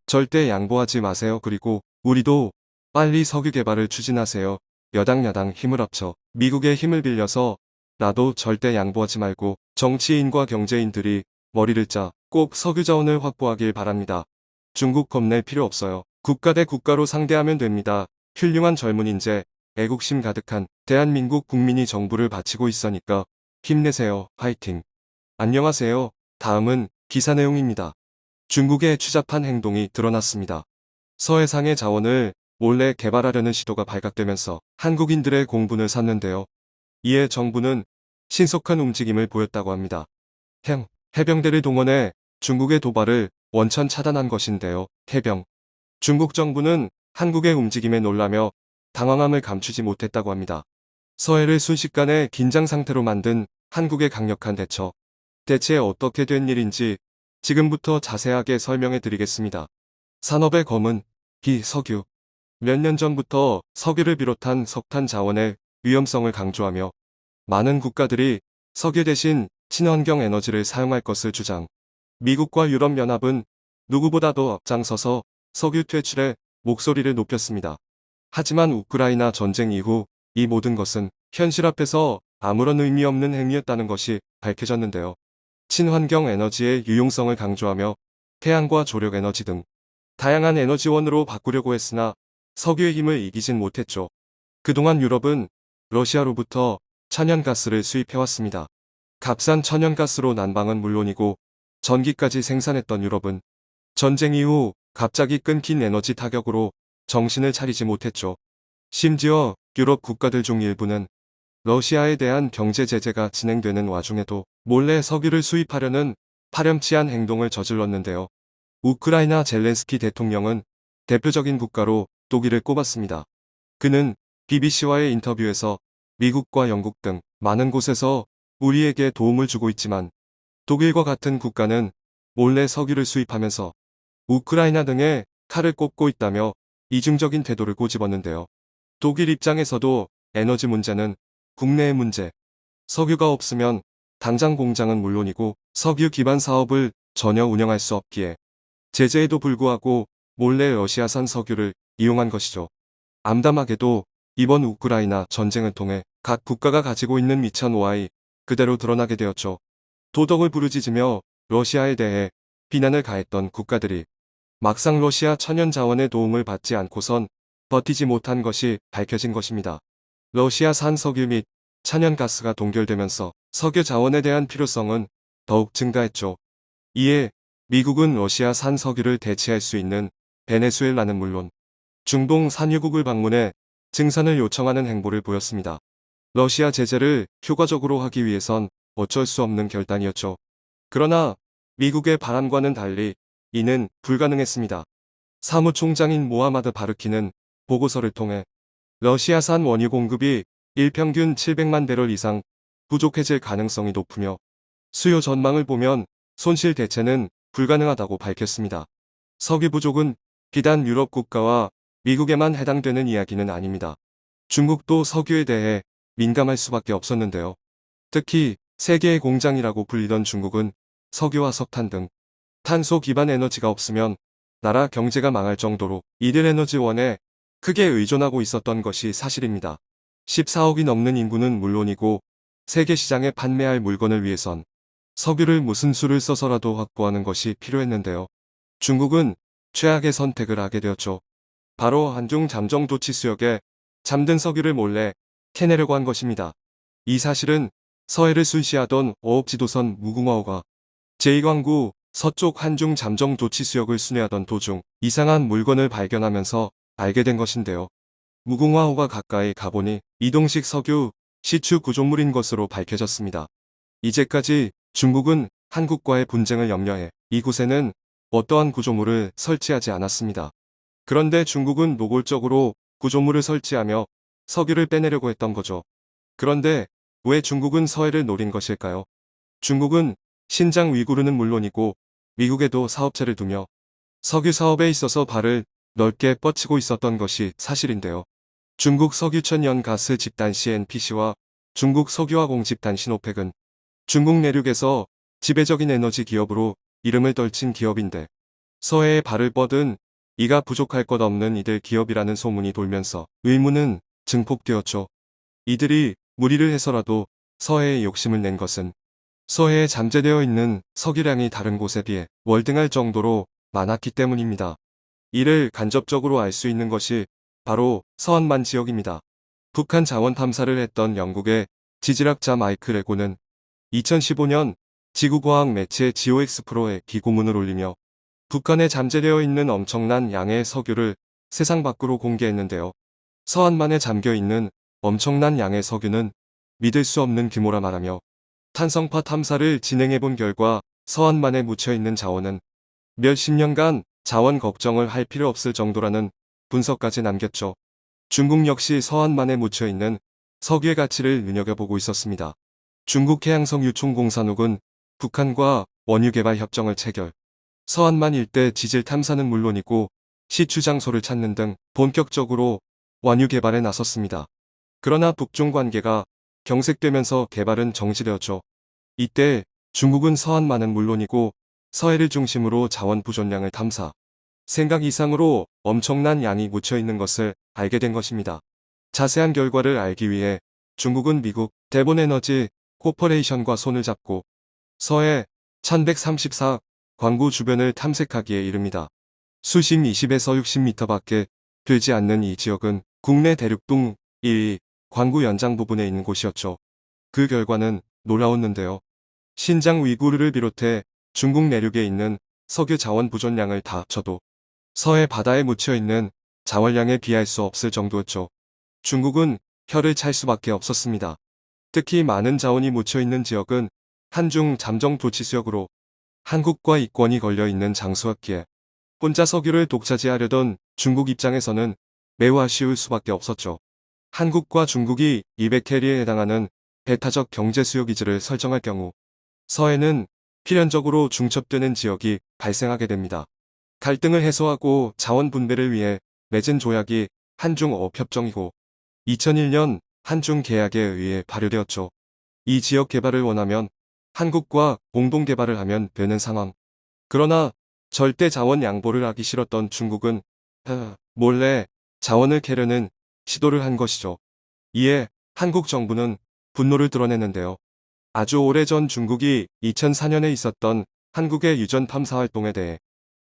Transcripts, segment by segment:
절대 양보하지 마세요. 그리고 우리도 빨리 석유 개발을 추진하세요. 여당 야당 힘을 합쳐 미국의 힘을 빌려서 나도 절대 양보하지 말고 정치인과 경제인들이 머리를 짜 꼭 석유 자원을 확보하길 바랍니다. 중국 겁낼 필요 없어요. 국가 대 국가로 상대하면 됩니다. 훌륭한 젊은 인재, 애국심 가득한 대한민국 국민이 정부를 바치고 있으니까 힘내세요. 화이팅. 안녕하세요. 다음은 기사 내용입니다. 중국의 추잡한 행동이 드러났습니다. 서해상의 자원을 몰래 개발하려는 시도가 발각되면서 한국인들의 공분을 샀는데요. 이에 정부는 신속한 움직임을 보였다고 합니다. 해병대를 동원해 중국의 도발을 원천 차단한 것인데요. 중국 정부는 한국의 움직임에 놀라며 당황함을 감추지 못했다고 합니다. 서해를 순식간에 긴장 상태로 만든 한국의 강력한 대처. 대체 어떻게 된 일인지 지금부터 자세하게 설명해 드리겠습니다. 산업의 검은 석유. 몇 년 전부터 석유를 비롯한 석탄 자원의 위험성을 강조하며 많은 국가들이 석유 대신 친환경 에너지를 사용할 것을 주장. 미국과 유럽연합은 누구보다도 앞장서서 석유 퇴출에 목소리를 높였습니다. 하지만 우크라이나 전쟁 이후 이 모든 것은 현실 앞에서 아무런 의미 없는 행위였다는 것이 밝혀졌는데요. 친환경 에너지의 유용성을 강조하며 태양과 조력 에너지 등 다양한 에너지원으로 바꾸려고 했으나 석유의 힘을 이기진 못했죠. 그동안 유럽은 러시아로부터 천연가스를 수입해왔습니다. 값싼 천연가스로 난방은 물론이고 전기까지 생산했던 유럽은 전쟁 이후 갑자기 끊긴 에너지 타격으로 정신을 차리지 못했죠. 심지어 유럽 국가들 중 일부는 러시아에 대한 경제 제재가 진행되는 와중에도 몰래 석유를 수입하려는 파렴치한 행동을 저질렀는데요. 우크라이나 젤렌스키 대통령은 대표적인 국가로 독일을 꼽았습니다. 그는 BBC와의 인터뷰에서 미국과 영국 등 많은 곳에서 우리에게 도움을 주고 있지만 독일과 같은 국가는 몰래 석유를 수입하면서 우크라이나 등에 칼을 꼽고 있다며 이중적인 태도를 꼬집었는데요. 독일 입장에서도 에너지 문제는 국내의 문제, 석유가 없으면 당장 공장은 물론이고 석유 기반 사업을 전혀 운영할 수 없기에 제재에도 불구하고 몰래 러시아산 석유를 이용한 것이죠. 암담하게도 이번 우크라이나 전쟁을 통해 각 국가가 가지고 있는 미천 오하이 그대로 드러나게 되었죠. 도덕을 부르짖으며 러시아에 대해 비난을 가했던 국가들이 막상 러시아 천연 자원의 도움을 받지 않고선 버티지 못한 것이 밝혀진 것입니다. 러시아산 석유 및 천연가스가 동결되면서 석유 자원에 대한 필요성은 더욱 증가했죠. 이에 미국은 러시아산 석유를 대체할 수 있는 베네수엘라는 물론 중동 산유국을 방문해 증산을 요청하는 행보를 보였습니다. 러시아 제재를 효과적으로 하기 위해선 어쩔 수 없는 결단이었죠. 그러나 미국의 바람과는 달리 이는 불가능했습니다. 사무총장인 모하마드 바르키는 보고서를 통해 러시아산 원유 공급이 일평균 700만 배럴 이상 부족해질 가능성이 높으며 수요 전망을 보면 손실 대체는 불가능하다고 밝혔습니다. 석유 부족은 비단 유럽 국가와 미국에만 해당되는 이야기는 아닙니다. 중국도 석유에 대해 민감할 수밖에 없었는데요. 특히 세계의 공장이라고 불리던 중국은 석유와 석탄 등 탄소 기반 에너지가 없으면 나라 경제가 망할 정도로 이들 에너지원에 크게 의존하고 있었던 것이 사실입니다. 14억이 넘는 인구는 물론이고 세계 시장에 판매할 물건을 위해선 석유를 무슨 수를 써서라도 확보하는 것이 필요했는데요. 중국은 최악의 선택을 하게 되었죠. 바로 한중 잠정 조치 수역에 잠든 석유를 몰래 캐내려고 한 것입니다. 이 사실은 서해를 순시하던 어업지도선 무궁화호가 제2광구 서쪽 한중 잠정 조치 수역을 순회하던 도중 이상한 물건을 발견하면서 알게 된 것인데요. 무궁화호가 가까이 가보니 이동식 석유 시추 구조물인 것으로 밝혀졌습니다. 이제까지 중국은 한국과의 분쟁을 염려해 이곳에는 어떠한 구조물을 설치하지 않았습니다. 그런데 중국은 노골적으로 구조물을 설치하며 석유를 빼내려고 했던 거죠. 그런데 왜 중국은 서해를 노린 것일까요? 중국은 신장 위구르는 물론이고 미국에도 사업체를 두며 석유 사업에 있어서 발을 넓게 뻗치고 있었던 것이 사실인데요. 중국 석유천연 가스 집단 CNPC와 중국 석유화공 집단 신오펙은 중국 내륙에서 지배적인 에너지 기업으로 이름을 떨친 기업인데 서해에 발을 뻗은 이가 부족할 것 없는 이들 기업이라는 소문이 돌면서 의문은 증폭되었죠. 이들이 무리를 해서라도 서해에 욕심을 낸 것은 서해에 잠재되어 있는 석유량이 다른 곳에 비해 월등할 정도로 많았기 때문입니다. 이를 간접적으로 알 수 있는 것이 바로 서안만 지역입니다. 북한 자원 탐사를 했던 영국의 지질학자 마이크 레고는 2015년 지구과학 매체 지오엑스프로에 기고문을 올리며 북한에 잠재되어 있는 엄청난 양의 석유를 세상 밖으로 공개했는데요. 서안만에 잠겨있는 엄청난 양의 석유는 믿을 수 없는 규모라 말하며 탄성파 탐사를 진행해본 결과 서안만에 묻혀있는 자원은 몇십 년간 자원 걱정을 할 필요 없을 정도라는 분석까지 남겼죠. 중국 역시 서안만에 묻혀있는 석유의 가치를 눈여겨보고 있었습니다. 중국 해양석유총공사국은 북한과 원유개발 협정을 체결, 서안만 일대 지질 탐사는 물론이고 시추 장소를 찾는 등 본격적으로 원유 개발에 나섰습니다. 그러나 북중 관계가 경색되면서 개발은 정지되었죠. 이때 중국은 서안만은 물론이고 서해를 중심으로 자원 부존량을 탐사, 생각 이상으로 엄청난 양이 묻혀 있는 것을 알게 된 것입니다. 자세한 결과를 알기 위해 중국은 미국 대본에너지 코퍼레이션과 손을 잡고 서해 1134 광구 주변을 탐색하기에 이릅니다. 수심 20에서 60m 밖에 되지 않는 이 지역은 국내 대륙동 1위 광구 연장 부분에 있는 곳이었죠. 그 결과는 놀라웠는데요. 신장 위구르를 비롯해 중국 내륙에 있는 석유 자원 부존량을 다 합쳐도 서해 바다에 묻혀있는 자원량에 비할 수 없을 정도였죠. 중국은 혀를 찰 수밖에 없었습니다. 특히 많은 자원이 묻혀있는 지역은 한중 잠정 조치수역으로 한국과 이권이 걸려있는 장소였기에 혼자 석유를 독차지하려던 중국 입장에서는 매우 아쉬울 수밖에 없었죠. 한국과 중국이 200캐리에 해당하는 배타적 경제수요기지를 설정할 경우 서해는 필연적으로 중첩되는 지역이 발생하게 됩니다. 갈등을 해소하고 자원 분배를 위해 맺은 조약이 한중어업협정이고 2001년 한중 계약에 의해 발효되었죠. 이 지역 개발을 원하면 한국과 공동 개발을 하면 되는 상황. 그러나 절대 자원 양보를 하기 싫었던 중국은 몰래 자원을 캐려는 시도를 한 것이죠. 이에 한국 정부는 분노를 드러냈는데요. 아주 오래전 중국이 2004년에 있었던 한국의 유전 탐사 활동에 대해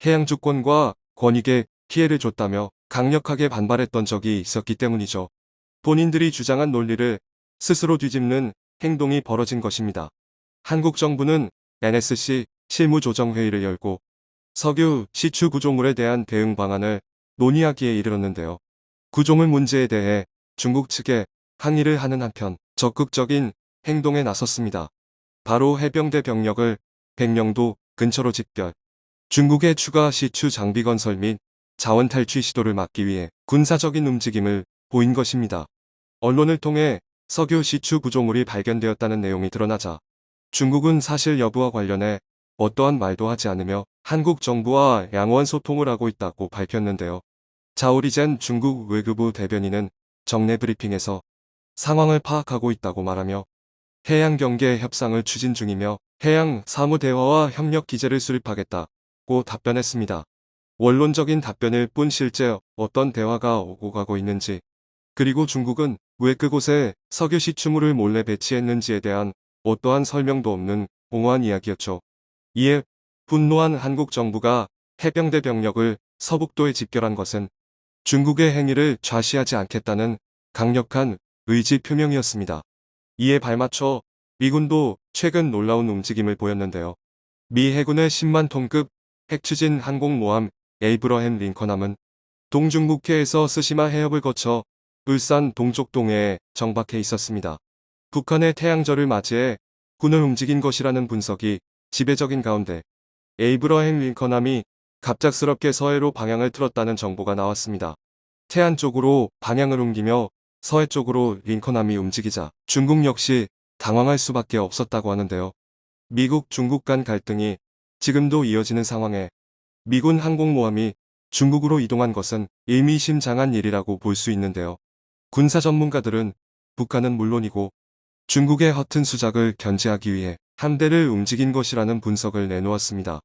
해양 주권과 권익에 피해를 줬다며 강력하게 반발했던 적이 있었기 때문이죠. 본인들이 주장한 논리를 스스로 뒤집는 행동이 벌어진 것입니다. 한국 정부는 NSC 실무조정회의를 열고 석유 시추 구조물에 대한 대응 방안을 논의하기에 이르렀는데요. 구조물 문제에 대해 중국 측에 항의를 하는 한편 적극적인 행동에 나섰습니다. 바로 해병대 병력을 백령도 근처로 집결, 중국의 추가 시추 장비 건설 및 자원 탈취 시도를 막기 위해 군사적인 움직임을 보인 것입니다. 언론을 통해 석유 시추 구조물이 발견되었다는 내용이 드러나자 중국은 사실 여부와 관련해 어떠한 말도 하지 않으며 한국 정부와 양호한 소통을 하고 있다고 밝혔는데요. 자오리젠 중국 외교부 대변인은 정례 브리핑에서 상황을 파악하고 있다고 말하며 해양 경계 협상을 추진 중이며 해양 사무 대화와 협력 기제를 수립하겠다고 답변했습니다. 원론적인 답변일 뿐 실제 어떤 대화가 오고 가고 있는지, 그리고 중국은 왜 그곳에 석유 시추물을 몰래 배치했는지에 대한 어떠한 설명도 없는 공허한 이야기였죠. 이에 분노한 한국 정부가 해병대 병력을 서북도에 집결한 것은 중국의 행위를 좌시하지 않겠다는 강력한 의지 표명이었습니다. 이에 발맞춰 미군도 최근 놀라운 움직임을 보였는데요. 미 해군의 10만 톤급 핵추진 항공모함 에이브러햄 링컨함은 동중국해에서 스시마 해협을 거쳐 울산 동쪽 동해에 정박해 있었습니다. 북한의 태양절을 맞이해 군을 움직인 것이라는 분석이 지배적인 가운데 에이브러햄 링컨함이 갑작스럽게 서해로 방향을 틀었다는 정보가 나왔습니다. 태안 쪽으로 방향을 옮기며 서해 쪽으로 링컨함이 움직이자 중국 역시 당황할 수밖에 없었다고 하는데요. 미국 중국 간 갈등이 지금도 이어지는 상황에 미군 항공모함이 중국으로 이동한 것은 의미심장한 일이라고 볼 수 있는데요. 군사 전문가들은 북한은 물론이고 중국의 허튼 수작을 견제하기 위해 함대를 움직인 것이라는 분석을 내놓았습니다.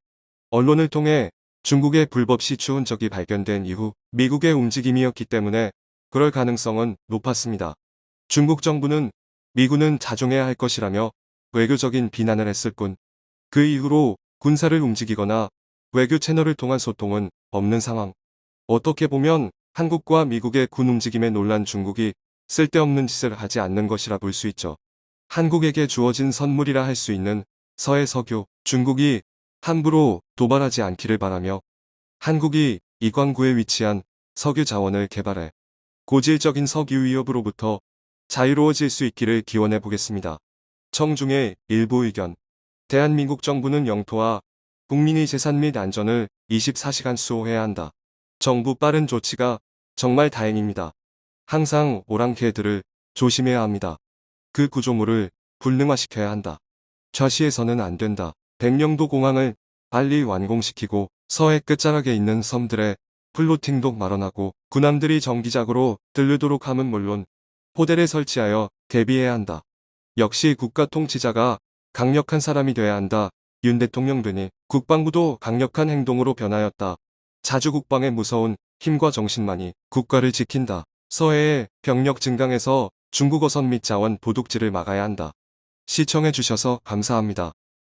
언론을 통해 중국의 불법 시추 흔적이 발견된 이후 미국의 움직임이었기 때문에 그럴 가능성은 높았습니다. 중국 정부는 미군은 자중해야 할 것이라며 외교적인 비난을 했을 뿐 그 이후로 군사를 움직이거나 외교 채널을 통한 소통은 없는 상황. 어떻게 보면 한국과 미국의 군 움직임에 놀란 중국이 쓸데없는 짓을 하지 않는 것이라 볼 수 있죠. 한국에게 주어진 선물이라 할 수 있는 서해 석유, 중국이 함부로 도발하지 않기를 바라며 한국이 이광구에 위치한 석유 자원을 개발해 고질적인 석유 위협으로부터 자유로워질 수 있기를 기원해 보겠습니다. 청중의 일부 의견. 대한민국 정부는 영토와 국민의 재산 및 안전을 24시간 수호해야 한다. 정부 빠른 조치가 정말 다행입니다. 항상 오랑캐들을 조심해야 합니다. 그 구조물을 불능화시켜야 한다. 좌시해서는 안 된다. 백령도 공항을 빨리 완공시키고 서해 끝자락에 있는 섬들에 플로팅도 마련하고 군함들이 정기적으로 들르도록 함은 물론 포대를 설치하여 대비해야 한다. 역시 국가 통치자가 강력한 사람이 돼야 한다. 윤 대통령 되니 국방부도 강력한 행동으로 변하였다. 자주 국방의 무서운 힘과 정신만이 국가를 지킨다. 서해의 병력 증강에서 중국어선 및 자원 도둑질을 막아야 한다. 시청해 주셔서 감사합니다.